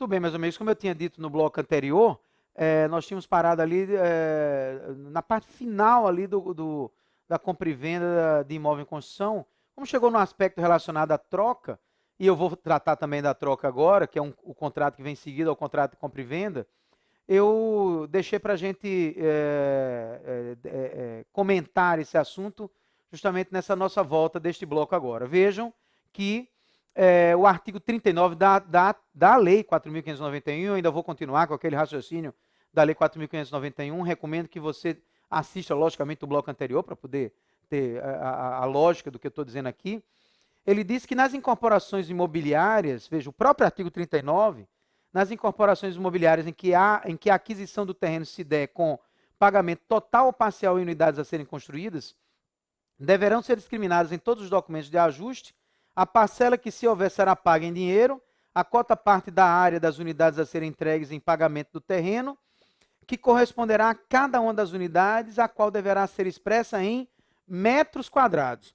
muito bem, mais ou menos como eu tinha dito no bloco anterior, nós tínhamos parado ali na parte final ali da compra e venda de imóvel em construção. Como chegou no aspecto relacionado à troca, e eu vou tratar também da troca agora, que é o contrato que vem seguido ao contrato de compra e venda, eu deixei para a gente comentar esse assunto justamente nessa nossa volta deste bloco agora. Vejam que o artigo 39 da Lei 4.591, ainda vou continuar com aquele raciocínio da Lei 4.591, recomendo que você assista, logicamente, o bloco anterior para poder ter a lógica do que eu estou dizendo aqui. Ele diz que nas incorporações imobiliárias, veja, o próprio artigo 39, nas incorporações imobiliárias em que a aquisição do terreno se der com pagamento total ou parcial em unidades a serem construídas, deverão ser discriminadas em todos os documentos de ajuste a parcela que, se houver, será paga em dinheiro, a cota parte da área das unidades a serem entregues em pagamento do terreno, que corresponderá a cada uma das unidades, a qual deverá ser expressa em metros quadrados.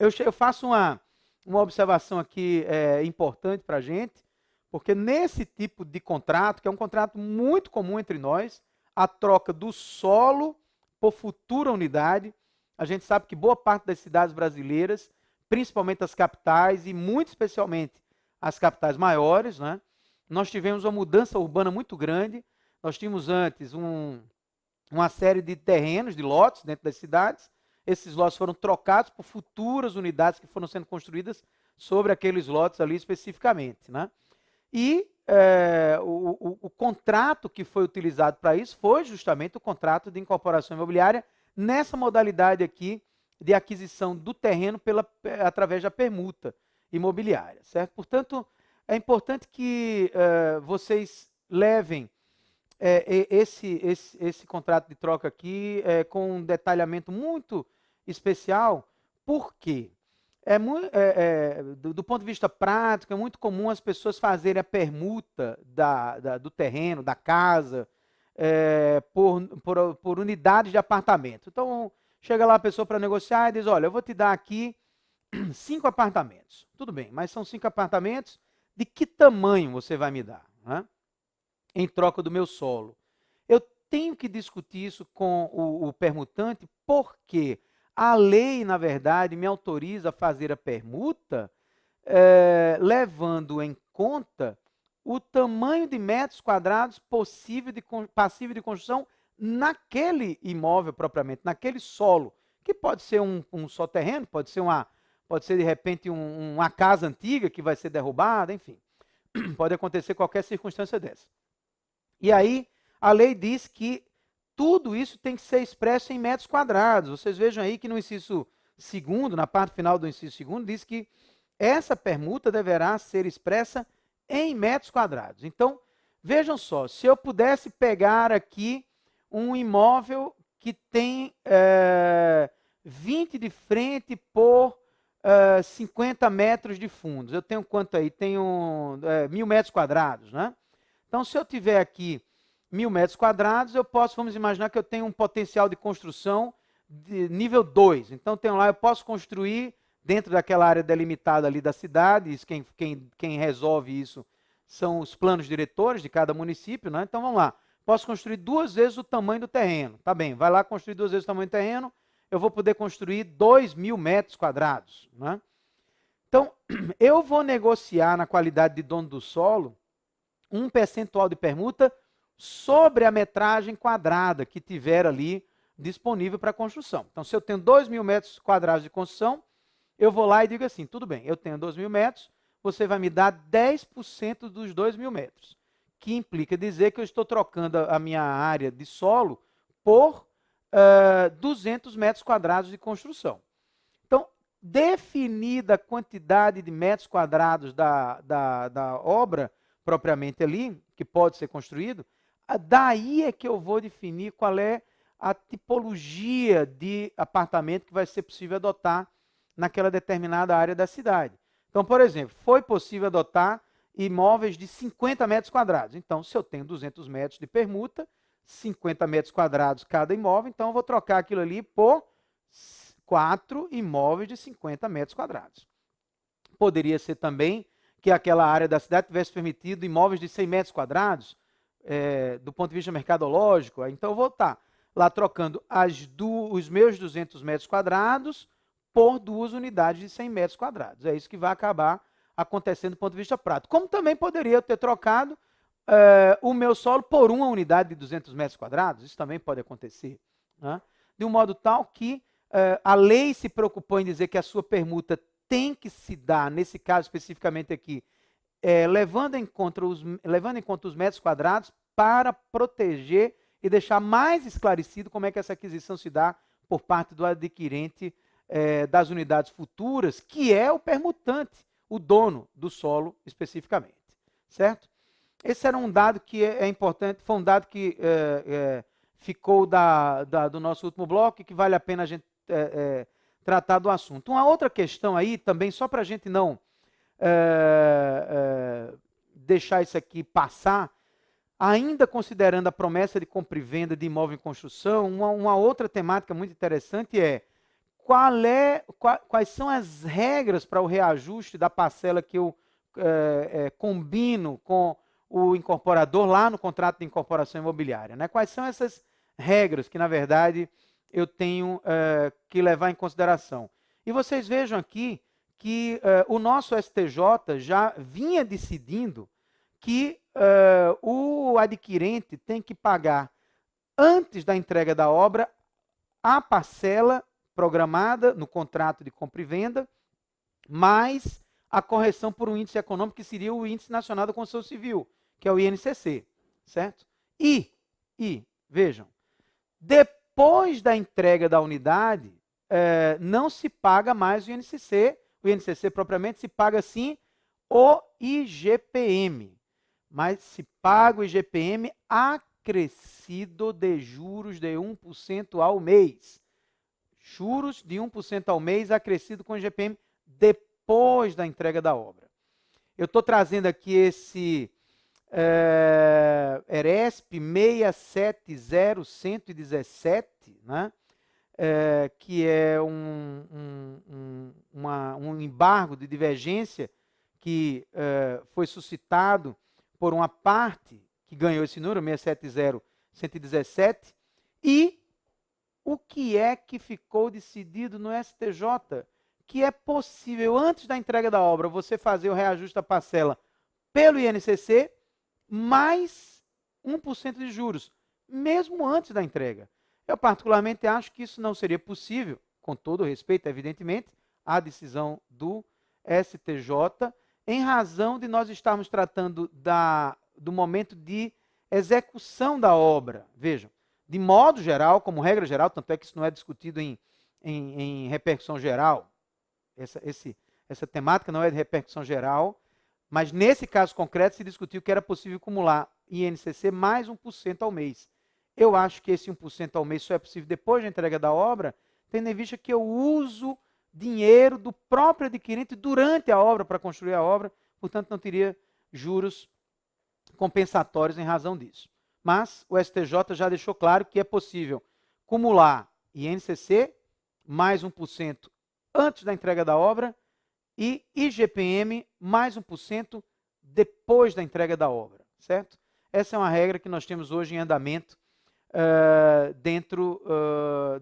Eu faço uma observação aqui importante para a gente, porque nesse tipo de contrato, que é um contrato muito comum entre nós, a troca do solo por futura unidade, a gente sabe que boa parte das cidades brasileiras, principalmente as capitais e muito especialmente as capitais maiores, né, nós tivemos uma mudança urbana muito grande. Nós tínhamos antes uma série de terrenos, de lotes dentro das cidades. Esses lotes foram trocados por futuras unidades que foram sendo construídas sobre aqueles lotes ali especificamente, né? E o contrato que foi utilizado para isso foi justamente o contrato de incorporação imobiliária nessa modalidade aqui de aquisição do terreno através da permuta imobiliária, certo? Portanto, é importante que vocês levem esse contrato de troca aqui com um detalhamento muito especial, porque do ponto de vista prático, é muito comum as pessoas fazerem a permuta do terreno, da casa, por unidades de apartamento. Então, chega lá a pessoa para negociar e diz, olha, eu vou te dar aqui 5 apartamentos. Tudo bem, mas são 5 apartamentos, de que tamanho você vai me dar, né, em troca do meu solo? Eu tenho que discutir isso com o permutante, porque a lei, na verdade, me autoriza a fazer a permuta levando em conta o tamanho de metros quadrados passível de construção naquele imóvel propriamente, naquele solo, que pode ser um só terreno, pode ser de repente uma casa antiga que vai ser derrubada, enfim, pode acontecer qualquer circunstância dessa. E aí, a lei diz que tudo isso tem que ser expresso em metros quadrados. Vocês vejam aí que no inciso 2º, na parte final do inciso 2º, diz que essa permuta deverá ser expressa em metros quadrados. Então, vejam só, se eu pudesse pegar aqui um imóvel que tem 20 de frente por 50 metros de fundos. Eu tenho quanto aí? Tenho 1.000 metros quadrados, né? Então, se eu tiver aqui 1.000 metros quadrados, vamos imaginar que eu tenho um potencial de construção de nível 2. Então, eu posso construir dentro daquela área delimitada ali da cidade. Isso, quem resolve isso são os planos diretores de cada município, né? Então, vamos lá. Posso construir 2 vezes o tamanho do terreno. Tá bem, vai lá construir 2 vezes o tamanho do terreno, eu vou poder construir 2.000 metros quadrados, né? Então, eu vou negociar na qualidade de dono do solo um percentual de permuta sobre a metragem quadrada que tiver ali disponível para construção. Então, se eu tenho 2.000 metros quadrados de construção, eu vou lá e digo assim, tudo bem, eu tenho 2.000 metros, você vai me dar 10% dos 2.000 metros, que implica dizer que eu estou trocando a minha área de solo por 200 metros quadrados de construção. Então, definida a quantidade de metros quadrados da obra propriamente ali, que pode ser construído, daí é que eu vou definir qual é a tipologia de apartamento que vai ser possível adotar naquela determinada área da cidade. Então, por exemplo, foi possível adotar imóveis de 50 metros quadrados. Então, se eu tenho 200 metros de permuta, 50 metros quadrados cada imóvel, então eu vou trocar aquilo ali por 4 imóveis de 50 metros quadrados. Poderia ser também que aquela área da cidade tivesse permitido imóveis de 100 metros quadrados, do ponto de vista mercadológico. Então, eu vou estar lá trocando os meus 200 metros quadrados por 2 unidades de 100 metros quadrados. É isso que vai acabar acontecendo do ponto de vista prático. Como também poderia ter trocado o meu solo por uma unidade de 200 metros quadrados, isso também pode acontecer, né? De um modo tal que a lei se preocupou em dizer que a sua permuta tem que se dar, nesse caso especificamente aqui, levando em conta os metros quadrados para proteger e deixar mais esclarecido como é que essa aquisição se dá por parte do adquirente das unidades futuras, que é o permutante, o dono do solo especificamente, certo? Esse era um dado que é importante, foi um dado que ficou do nosso último bloco e que vale a pena a gente tratar do assunto. Uma outra questão aí, também, só para a gente não deixar isso aqui passar, ainda considerando a promessa de compra e venda de imóvel em construção, uma outra temática muito interessante é quais são as regras para o reajuste da parcela que eu combino com o incorporador lá no contrato de incorporação imobiliária, né? Quais são essas regras que, na verdade, eu tenho que levar em consideração? E vocês vejam aqui que o nosso STJ já vinha decidindo que o adquirente tem que pagar, antes da entrega da obra, a parcela programada no contrato de compra e venda, mais a correção por um índice econômico, que seria o Índice Nacional da Construção Civil, que é o INCC, certo? E vejam, depois da entrega da unidade, não se paga mais o INCC propriamente, se paga sim o IGPM, mas se paga o IGPM acrescido de juros de 1% ao mês. Juros de 1% ao mês acrescido com o IGPM depois da entrega da obra. Eu estou trazendo aqui esse ERESP 670117, né? Que é um embargo de divergência que foi suscitado por uma parte que ganhou esse número, 670117, e o que é que ficou decidido no STJ? Que é possível, antes da entrega da obra, você fazer o reajuste da parcela pelo INCC, mais 1% de juros, mesmo antes da entrega. Eu particularmente acho que isso não seria possível, com todo o respeito, evidentemente, à decisão do STJ, em razão de nós estarmos tratando do momento de execução da obra. Vejam, de modo geral, como regra geral, tanto é que isso não é discutido em repercussão geral, essa temática não é de repercussão geral, mas nesse caso concreto se discutiu que era possível acumular INCC mais 1% ao mês. Eu acho que esse 1% ao mês só é possível depois da entrega da obra, tendo em vista que eu uso dinheiro do próprio adquirente durante a obra, para construir a obra, portanto não teria juros compensatórios em razão disso. Mas o STJ já deixou claro que é possível acumular INCC mais 1% antes da entrega da obra e IGPM mais 1% depois da entrega da obra, certo? Essa é uma regra que nós temos hoje em andamento dentro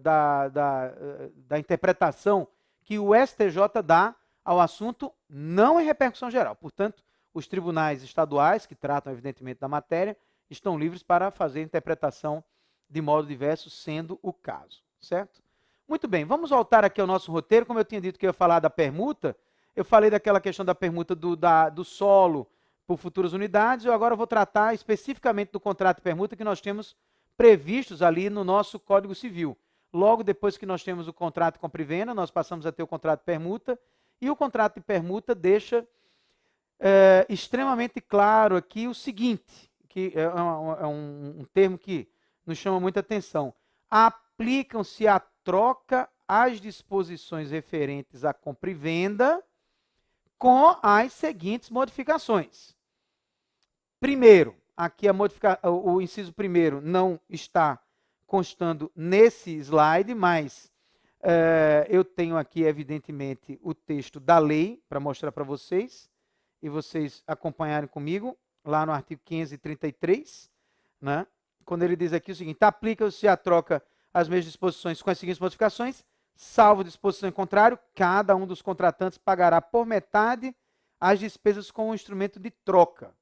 da interpretação que o STJ dá ao assunto, não em repercussão geral. Portanto, os tribunais estaduais, que tratam evidentemente da matéria, estão livres para fazer interpretação de modo diverso, sendo o caso, certo? Muito bem, vamos voltar aqui ao nosso roteiro. Como eu tinha dito que eu ia falar da permuta, eu falei daquela questão da permuta do solo por futuras unidades, eu agora vou tratar especificamente do contrato de permuta que nós temos previstos ali no nosso Código Civil. Logo depois que nós temos o contrato de compra e venda, nós passamos a ter o contrato de permuta, e o contrato de permuta deixa extremamente claro aqui o seguinte, que é um termo que nos chama muita atenção. Aplicam-se à troca as disposições referentes à compra e venda com as seguintes modificações. Primeiro, aqui o inciso primeiro não está constando nesse slide, mas eu tenho aqui, evidentemente, o texto da lei para mostrar para vocês. e vocês acompanharem comigo, lá no artigo 533, né? Quando ele diz aqui o seguinte: aplica-se a troca as mesmas disposições com as seguintes modificações, salvo disposição em contrário, cada um dos contratantes pagará por metade as despesas com o instrumento de troca.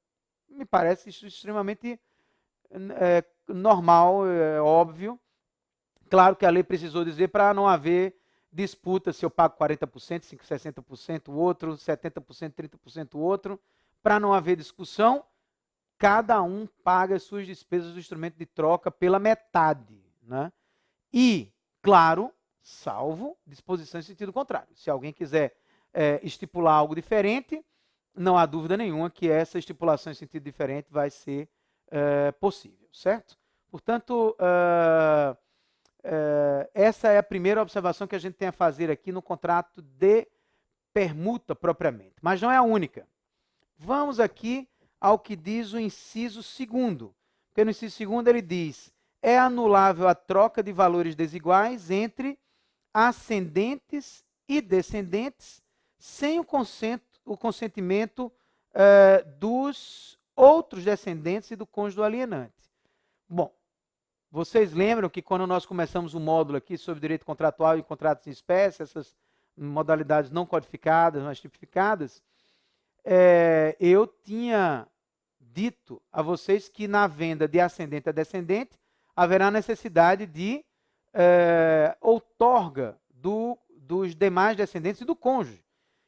Me parece isso extremamente normal, óbvio. Claro que a lei precisou dizer para não haver disputa se eu pago 40%, 60%, o outro, 70%, 30% o outro. Para não haver discussão, cada um paga as suas despesas do instrumento de troca pela metade, né? E, claro, salvo disposição em sentido contrário. Se alguém quiser estipular algo diferente, não há dúvida nenhuma que essa estipulação em sentido diferente vai ser possível, certo? Portanto, essa é a primeira observação que a gente tem a fazer aqui no contrato de permuta propriamente, mas não é a única. Vamos aqui ao que diz o inciso 2º, porque no inciso 2º ele diz: é anulável a troca de valores desiguais entre ascendentes e descendentes sem o consentimento dos outros descendentes e do cônjuge do alienante. Bom, vocês lembram que quando nós começamos o módulo aqui sobre direito contratual e contratos em espécie, essas modalidades não codificadas, mas tipificadas, eu tinha dito a vocês que na venda de ascendente a descendente haverá necessidade de outorga dos demais descendentes e do cônjuge.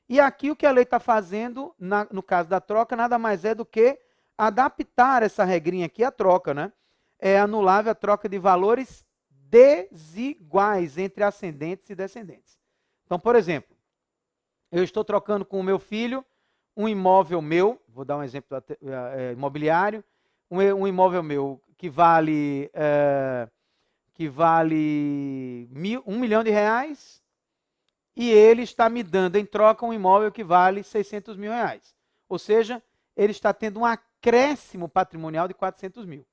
E aqui o que a lei está fazendo, no caso da troca, nada mais é do que adaptar essa regrinha aqui à troca, né? É anulável a troca de valores desiguais entre ascendentes e descendentes. Então, por exemplo, eu estou trocando com o meu filho um imóvel meu, vou dar um exemplo imobiliário, um imóvel meu que vale R$1 milhão e ele está me dando em troca um imóvel que vale R$600 mil. Ou seja, ele está tendo um acréscimo patrimonial de R$400 mil.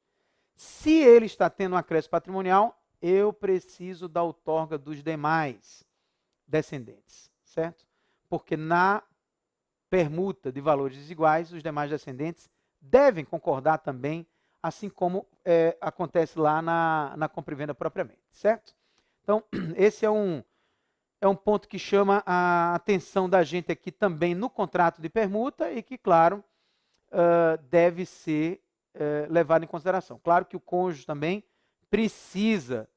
Se ele está tendo um acréscimo patrimonial, eu preciso da outorga dos demais descendentes, certo? Porque na permuta de valores desiguais, os demais descendentes devem concordar também, assim como acontece lá na compra e venda propriamente, certo? Então, esse é um ponto que chama a atenção da gente aqui também no contrato de permuta e que, claro, deve ser levado em consideração. Claro que o cônjuge também precisa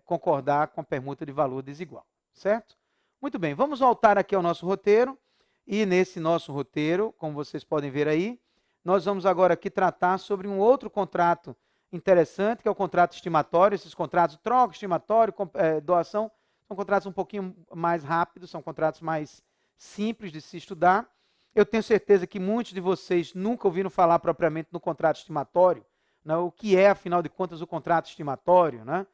concordar com a permuta de valor desigual, certo? Muito bem, vamos voltar aqui ao nosso roteiro. E nesse nosso roteiro, como vocês podem ver aí, nós vamos agora aqui tratar sobre um outro contrato interessante, que é o contrato estimatório. Esses contratos, troca, estimatório, doação, são contratos um pouquinho mais rápidos, são contratos mais simples de se estudar. Eu tenho certeza que muitos de vocês nunca ouviram falar propriamente no contrato estimatório, né? O que é, afinal de contas, o contrato estimatório, né?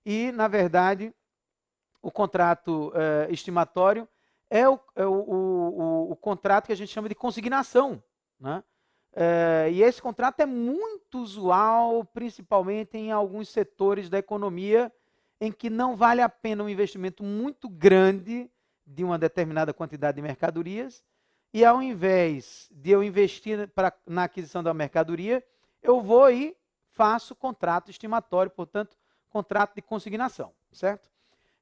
E, na verdade, o contrato estimatório é o contrato que a gente chama de consignação, né? E esse contrato é muito usual, principalmente em alguns setores da economia, em que não vale a pena um investimento muito grande de uma determinada quantidade de mercadorias, e ao invés de eu investir na aquisição da mercadoria, eu vou e faço contrato estimatório, portanto, contrato de consignação, certo?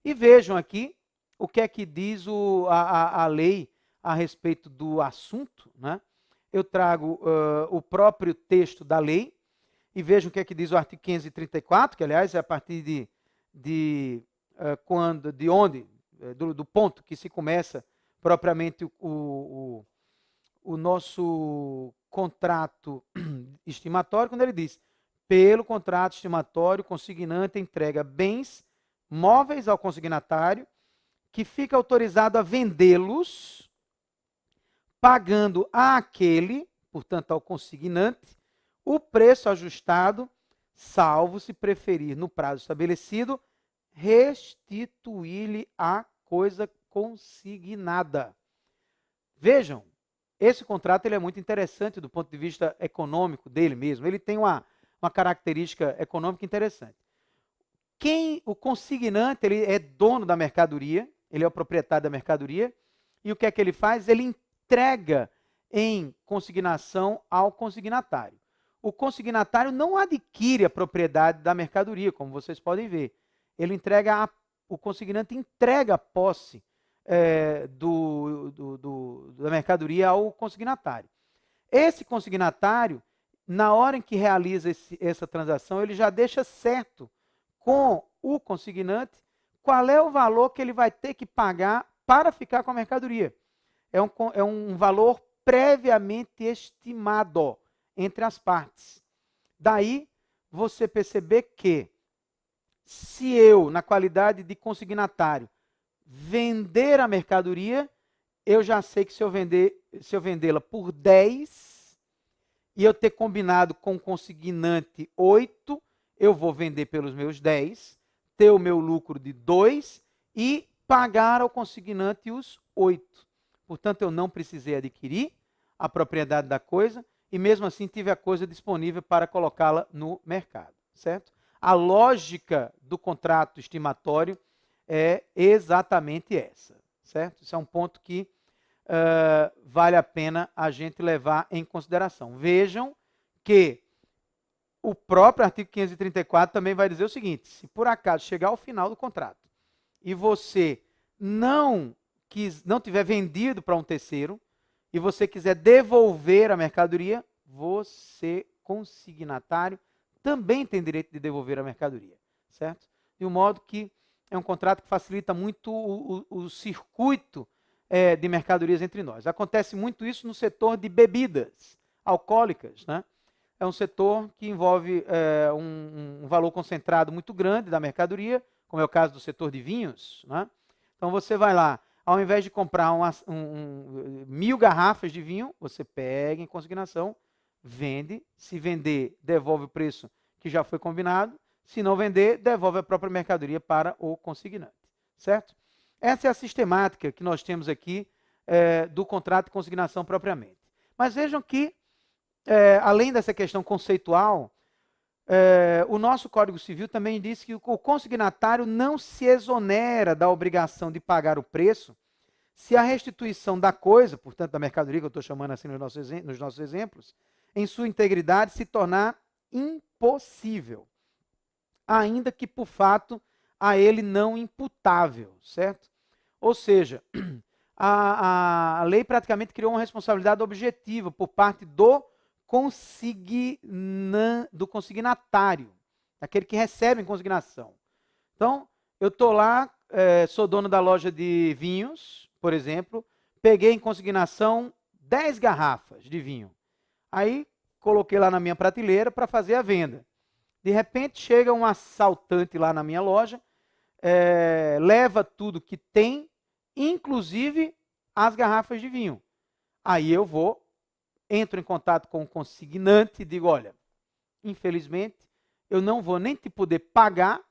E vejam aqui o que é que diz a lei a respeito do assunto, né? Eu trago o próprio texto da lei e vejam o que é que diz o artigo 534, que aliás é a partir do ponto que se começa propriamente o nosso contrato estimatório, quando ele diz: pelo contrato estimatório, o consignante entrega bens móveis ao consignatário, que fica autorizado a vendê-los, pagando àquele, portanto ao consignante, o preço ajustado, salvo se preferir, no prazo estabelecido, restituir-lhe a coisa consignada. Vejam, esse contrato ele é muito interessante do ponto de vista econômico dele mesmo. Ele tem uma característica econômica interessante. O consignante, ele é dono da mercadoria, ele é o proprietário da mercadoria, e o que é que ele faz? Ele entrega em consignação ao consignatário. O consignatário não adquire a propriedade da mercadoria, como vocês podem ver. Ele entrega, o consignante entrega a posse da mercadoria ao consignatário. Esse consignatário, na hora em que realiza essa transação, ele já deixa certo com o consignante qual é o valor que ele vai ter que pagar para ficar com a mercadoria. É um valor previamente estimado entre as partes. Daí, você perceber que, se eu, na qualidade de consignatário, vender a mercadoria, eu já sei que se eu vendê-la por 10 e eu ter combinado com o consignante 8, eu vou vender pelos meus 10, ter o meu lucro de 2 e pagar ao consignante os 8. Portanto, eu não precisei adquirir a propriedade da coisa e mesmo assim tive a coisa disponível para colocá-la no mercado, certo? A lógica do contrato estimatório é exatamente essa, certo? Isso é um ponto que vale a pena a gente levar em consideração. Vejam que o próprio artigo 534 também vai dizer o seguinte: se por acaso chegar ao final do contrato e você não tiver vendido para um terceiro e você quiser devolver a mercadoria, você, consignatário, também tem direito de devolver a mercadoria, certo? De um modo que é um contrato que facilita muito o circuito de mercadorias entre nós. Acontece muito isso no setor de bebidas alcoólicas, né? É um setor que envolve um valor concentrado muito grande da mercadoria, como é o caso do setor de vinhos, né? Então você vai lá, ao invés de comprar 1.000 garrafas de vinho, você pega em consignação, vende, se vender, devolve o preço que já foi combinado, se não vender, devolve a própria mercadoria para o consignante, certo? Essa é a sistemática que nós temos aqui do contrato de consignação propriamente. Mas vejam que, além dessa questão conceitual, o nosso Código Civil também diz que o consignatário não se exonera da obrigação de pagar o preço se a restituição da coisa, portanto da mercadoria que eu estou chamando assim nos nossos exemplos, em sua integridade se tornar impossível, ainda que por fato a ele não imputável, certo? Ou seja, a lei praticamente criou uma responsabilidade objetiva por parte do consignatário, aquele que recebe em consignação. Então, eu estou lá, sou dono da loja de vinhos, por exemplo, peguei em consignação 10 garrafas de vinho. Aí, coloquei lá na minha prateleira para fazer a venda. De repente, chega um assaltante lá na minha loja, leva tudo que tem, inclusive as garrafas de vinho. Aí eu entro em contato com o consignante e digo: olha, infelizmente, eu não vou nem te poder pagar,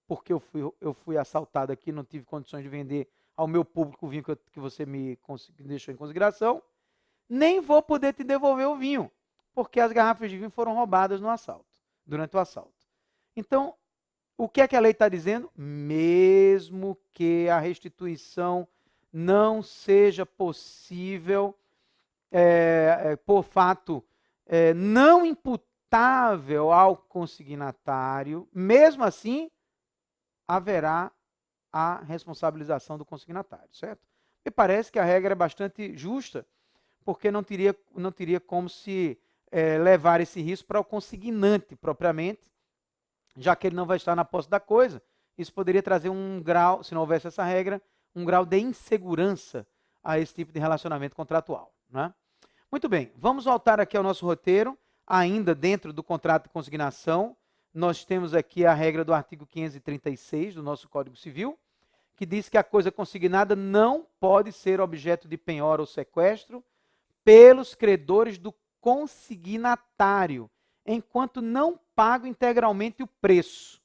porque eu fui assaltado aqui, não tive condições de vender ao meu público o vinho que você me deixou em consideração, nem vou poder te devolver o vinho, porque as garrafas de vinho foram roubadas no assalto, durante o assalto. Então, o que é que a lei está dizendo? Mesmo que a restituição não seja possível por fato não imputável ao consignatário, mesmo assim, haverá a responsabilização do consignatário, certo? Me parece que a regra é bastante justa, porque não teria como se levar esse risco para o consignante propriamente, já que ele não vai estar na posse da coisa. Isso poderia trazer um grau, se não houvesse essa regra, um grau de insegurança a esse tipo de relacionamento contratual, né? Muito bem, vamos voltar aqui ao nosso roteiro, ainda dentro do contrato de consignação. Nós temos aqui a regra do artigo 536 do nosso Código Civil, que diz que a coisa consignada não pode ser objeto de penhora ou sequestro pelos credores do consignatário, enquanto não pago integralmente o preço.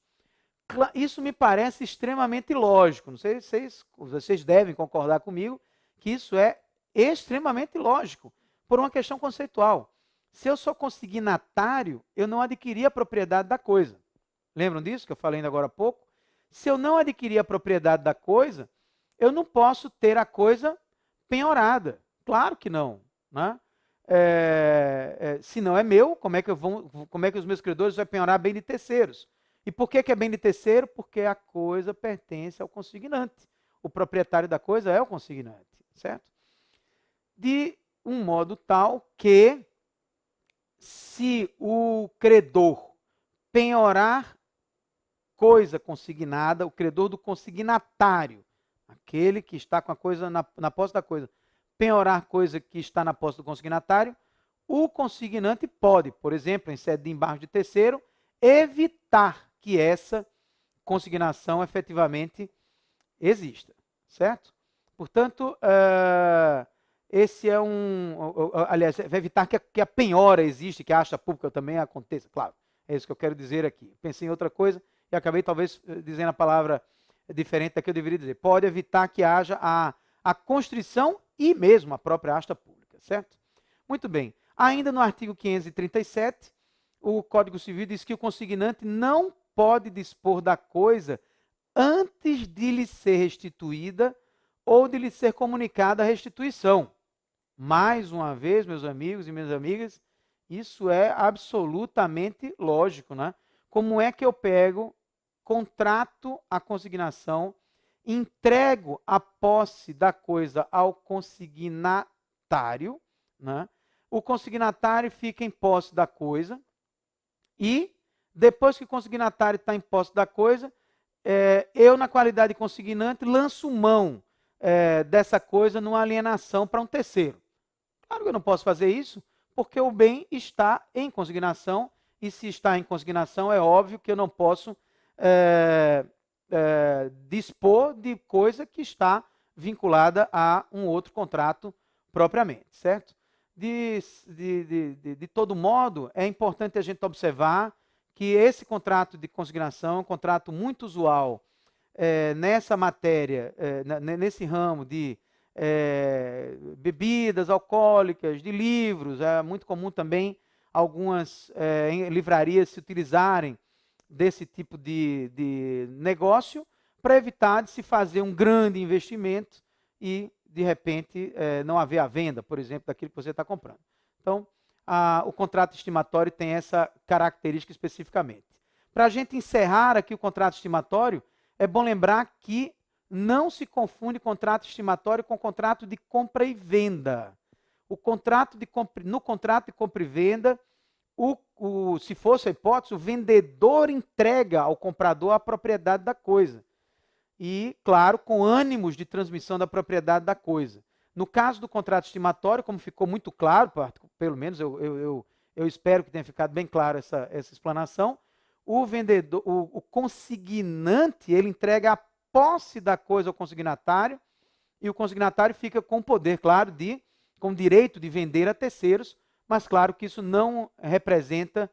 Isso me parece extremamente lógico. Não sei se vocês devem concordar comigo que isso é extremamente lógico, por uma questão conceitual. Se eu sou consignatário, eu não adquiri a propriedade da coisa. Lembram disso que eu falei ainda agora há pouco? Se eu não adquirir a propriedade da coisa, eu não posso ter a coisa penhorada. Claro que não, né? se não é meu, como é que os meus credores vão penhorar bem de terceiros? E por que é bem de terceiro? Porque a coisa pertence ao consignante. O proprietário da coisa é o consignante, certo? De um modo tal que, se o credor penhorar coisa consignada, o credor do consignatário, aquele que está com a coisa na posse da coisa, penhorar coisa que está na posse do consignatário, o consignante pode, por exemplo, em sede de embargo de terceiro, evitar que essa consignação efetivamente exista, certo? Portanto, esse é aliás, vai evitar que a penhora existe, que a acha pública também aconteça, claro. É isso que eu quero dizer aqui. Pensei em outra coisa e acabei talvez dizendo a palavra diferente da que eu deveria dizer. Pode evitar que haja a constrição e mesmo a própria asta pública, certo? Muito bem. Ainda no artigo 537, o Código Civil diz que o consignante não pode dispor da coisa antes de lhe ser restituída ou de lhe ser comunicada a restituição. Mais uma vez, meus amigos e minhas amigas, isso é absolutamente lógico, né? Como é que eu pego, contrato a consignação, entrego a posse da coisa ao consignatário, né? O consignatário fica em posse da coisa e, depois que o consignatário está em posse da coisa, eu, na qualidade de consignante, lanço mão dessa coisa numa alienação para um terceiro. Claro que eu não posso fazer isso, porque o bem está em consignação, e se está em consignação, é óbvio que eu não posso dispor de coisa que está vinculada a um outro contrato propriamente, certo? De todo modo, é importante a gente observar que esse contrato de consignação é um contrato muito usual nessa matéria, nesse ramo de bebidas alcoólicas, de livros. É muito comum também algumas livrarias se utilizarem desse tipo de negócio para evitar de se fazer um grande investimento e, de repente, não haver a venda, por exemplo, daquilo que você está comprando. Então, o contrato estimatório tem essa característica especificamente. Para a gente encerrar aqui o contrato estimatório, é bom lembrar que não se confunde contrato estimatório com contrato de compra e venda. No contrato de compra e venda, se fosse a hipótese, o vendedor entrega ao comprador a propriedade da coisa. E, claro, com ânimos de transmissão da propriedade da coisa. No caso do contrato estimatório, como ficou muito claro, pelo menos eu espero que tenha ficado bem claro essa explanação, o vendedor, o consignante, ele entrega a posse da coisa ao consignatário, e o consignatário fica com o poder, claro, com o direito de vender a terceiros, mas claro que isso não representa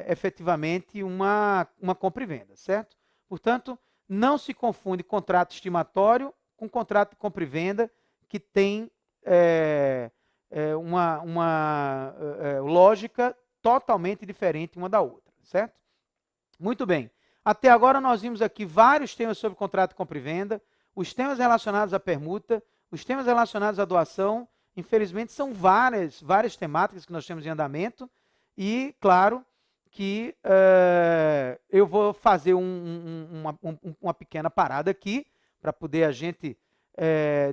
efetivamente uma compra e venda, certo? Portanto, não se confunde contrato estimatório com contrato de compra e venda, que tem uma lógica totalmente diferente uma da outra, certo? Muito bem. Até agora nós vimos aqui vários temas sobre contrato de compra e venda, os temas relacionados à permuta, os temas relacionados à doação. Infelizmente, são várias temáticas que nós temos em andamento e, claro, que eu vou fazer uma pequena parada aqui para poder a gente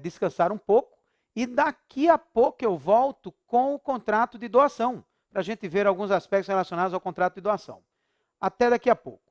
descansar um pouco, e daqui a pouco eu volto com o contrato de doação, para a gente ver alguns aspectos relacionados ao contrato de doação. Até daqui a pouco.